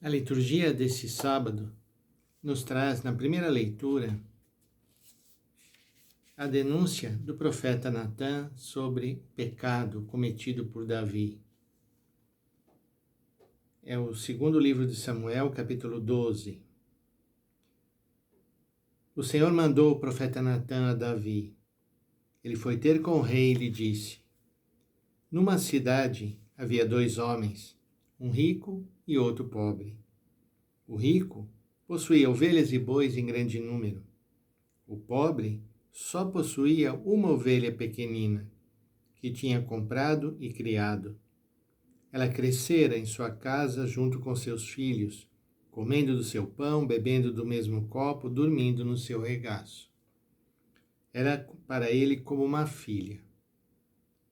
A liturgia desse sábado nos traz, na primeira leitura, a denúncia do profeta Natã sobre o pecado cometido por Davi. É o segundo livro de Samuel, capítulo 12. O Senhor mandou o profeta Natã a Davi. Ele foi ter com o rei e lhe disse: Numa cidade havia 2 homens, um rico e outro pobre. O rico possuía ovelhas e bois em grande número. O pobre só possuía uma ovelha pequenina, que tinha comprado e criado. Ela crescera em sua casa junto com seus filhos, comendo do seu pão, bebendo do mesmo copo, dormindo no seu regaço. Era para ele como uma filha.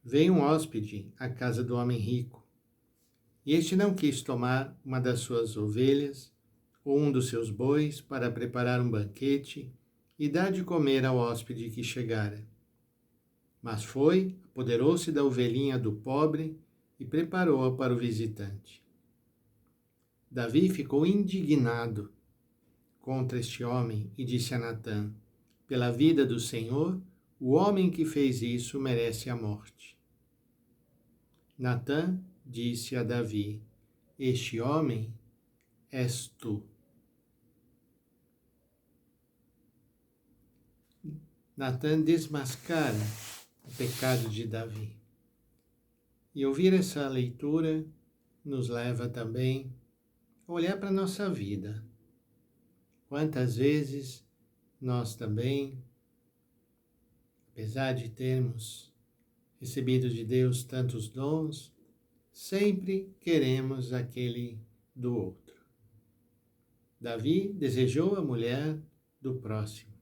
Veio um hóspede à casa do homem rico, e este não quis tomar uma das suas ovelhas ou um dos seus bois para preparar um banquete e dar de comer ao hóspede que chegara. Mas foi, apoderou-se da ovelhinha do pobre e preparou-a para o visitante. Davi ficou indignado contra este homem e disse a Natã: Pela vida do Senhor, o homem que fez isso merece a morte. Natã disse a Davi: Este homem és tu. Natã desmascara o pecado de Davi. E ouvir essa leitura nos leva também a olhar para a nossa vida. Quantas vezes nós também, apesar de termos recebido de Deus tantos dons, sempre queremos aquele do outro. Davi desejou a mulher do próximo,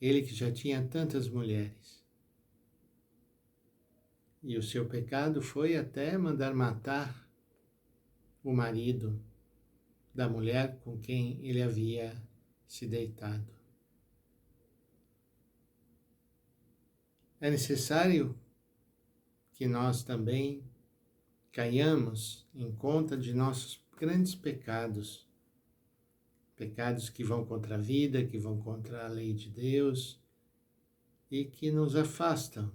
ele que já tinha tantas mulheres. E o seu pecado foi até mandar matar o marido da mulher com quem ele havia se deitado. É necessário que nós também caiamos em conta de nossos grandes pecados, pecados que vão contra a vida, que vão contra a lei de Deus e que nos afastam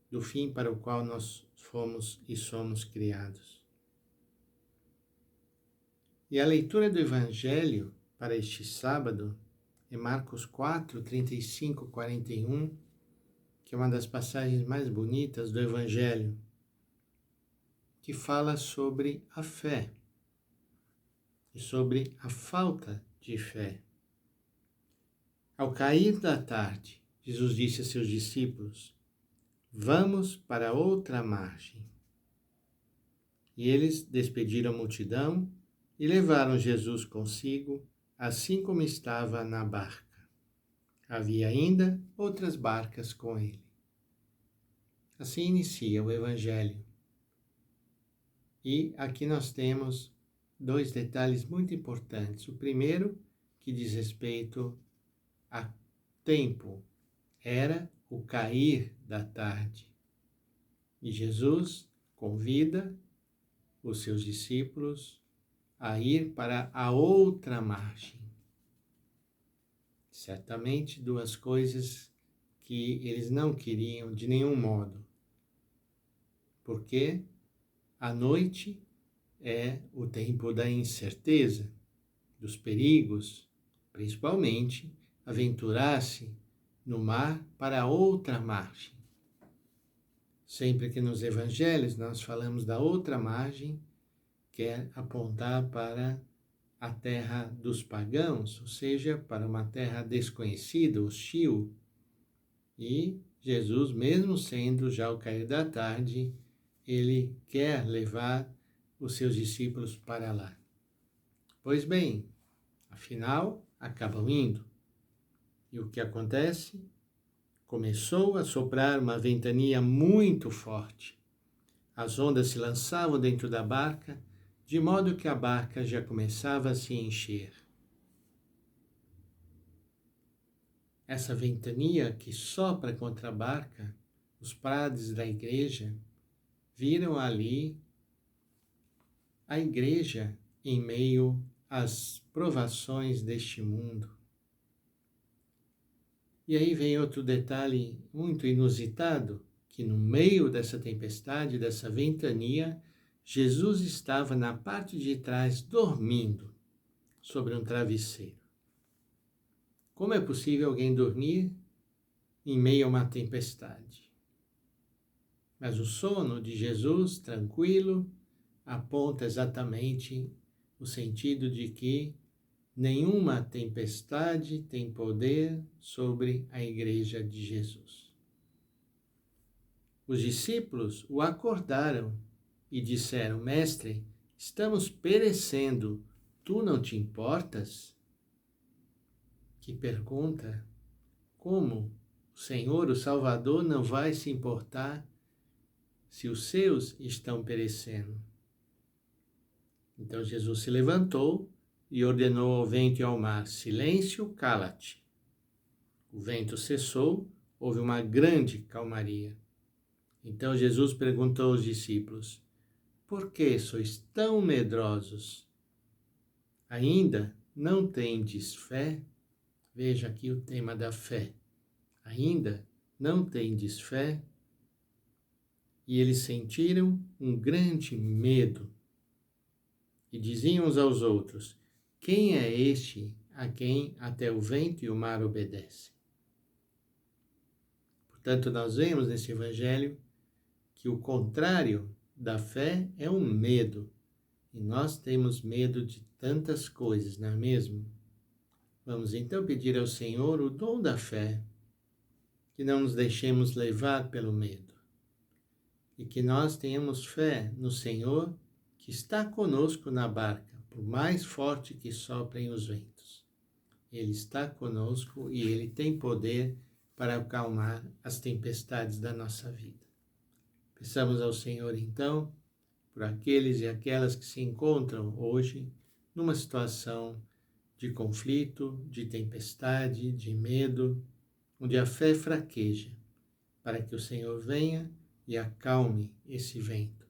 do fim para o qual nós fomos e somos criados. E a leitura do Evangelho para este sábado é Marcos 4, 35, 41, que é uma das passagens mais bonitas do Evangelho, que fala sobre a fé e sobre a falta de fé. Ao cair da tarde, Jesus disse a seus discípulos: Vamos para outra margem. E eles despediram a multidão e levaram Jesus consigo, assim como estava na barca. Havia ainda outras barcas com ele. Assim inicia o Evangelho. E aqui nós temos 2 detalhes muito importantes. O primeiro, que diz respeito a tempo, era o cair da tarde. E Jesus convida os seus discípulos a ir para a outra margem. Certamente 2 coisas que eles não queriam de nenhum modo. Porque a noite é o tempo da incerteza, dos perigos, principalmente aventurar-se no mar para outra margem. Sempre que nos evangelhos nós falamos da outra margem, quer apontar para a terra dos pagãos, ou seja, para uma terra desconhecida, hostil. E Jesus, mesmo sendo já o cair da tarde, ele quer levar os seus discípulos para lá. Pois bem, afinal, acabam indo. E o que acontece? Começou a soprar uma ventania muito forte. As ondas se lançavam dentro da barca, de modo que a barca já começava a se encher. Essa ventania que sopra contra a barca, os padres da igreja viram ali a igreja em meio às provações deste mundo. E aí vem outro detalhe muito inusitado, que no meio dessa tempestade, dessa ventania, Jesus estava na parte de trás dormindo sobre um travesseiro. Como é possível alguém dormir em meio a uma tempestade? Mas o sono de Jesus, tranquilo, aponta exatamente o sentido de que nenhuma tempestade tem poder sobre a Igreja de Jesus. Os discípulos o acordaram e disseram: Mestre, estamos perecendo, tu não te importas? Que pergunta! Como o Senhor, o Salvador, não vai se importar se os seus estão perecendo? Então Jesus se levantou e ordenou ao vento e ao mar: silêncio, cala-te. O vento cessou, houve uma grande calmaria. Então Jesus perguntou aos discípulos: por que sois tão medrosos? Ainda não tendes fé? Veja aqui o tema da fé. Ainda não tendes fé? E eles sentiram um grande medo e diziam uns aos outros: quem é este a quem até o vento e o mar obedecem? Portanto, nós vemos nesse evangelho que o contrário da fé é o medo. E nós temos medo de tantas coisas, não é mesmo? Vamos então pedir ao Senhor o dom da fé, que não nos deixemos levar pelo medo. E que nós tenhamos fé no Senhor, que está conosco na barca, por mais forte que soprem os ventos. Ele está conosco e Ele tem poder para acalmar as tempestades da nossa vida. Peçamos ao Senhor, então, por aqueles e aquelas que se encontram hoje numa situação de conflito, de tempestade, de medo, onde a fé fraqueja, para que o Senhor venha e acalme esse vento.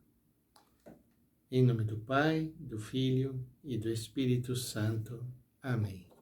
Em nome do Pai, do Filho e do Espírito Santo. Amém.